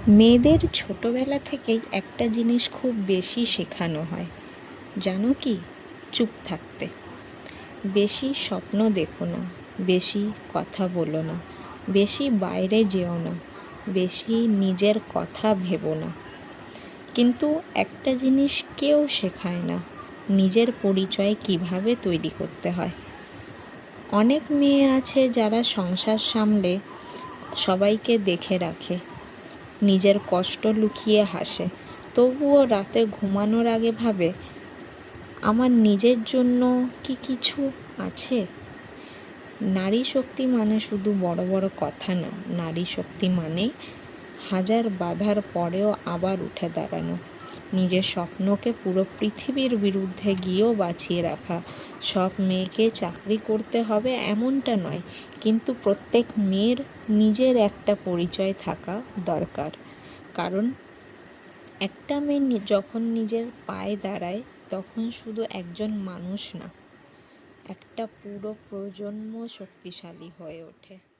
মেয়েদের ছোটবেলা থেকেই একটা জিনিস খুব বেশি শেখানো হয়, জানো কি? চুপ থাকতে। বেশি স্বপ্ন দেখো না, বেশি কথা বলো না, বেশি বাইরে যেও না, বেশি নিজের কথা ভেবো না। কিন্তু একটা জিনিস কেউ শেখায় না, নিজের পরিচয় কিভাবে তৈরি করতে হয়। অনেক মেয়ে আছে যারা সংসার সামলে সবাইকে দেখে রাখে, নিজের কষ্ট লুকিয়ে হাসে, তবুও রাতে ঘুমানোর আগে ভাবে, আমার নিজের জন্য কি কিছু আছে? নারী শক্তি মানে শুধু বড় বড় কথা না, নারী শক্তি মানে হাজার বাধার পরেও আবার উঠে দাঁড়ানো, নিজের স্বপ্নকে পুরো পৃথিবীর বিরুদ্ধে গিয়েও বাঁচিয়ে রাখা। সব মেয়েকে চাকরি করতে হবে এমনটা নয়, কিন্তু প্রত্যেক মেয়ের নিজের একটা পরিচয় থাকা দরকার। কারণ একটা মেয়ে যখন নিজের পায়ে দাঁড়ায়, তখন শুধু একজন মানুষ না, একটা পুরো প্রজন্ম শক্তিশালী হয়ে ওঠে।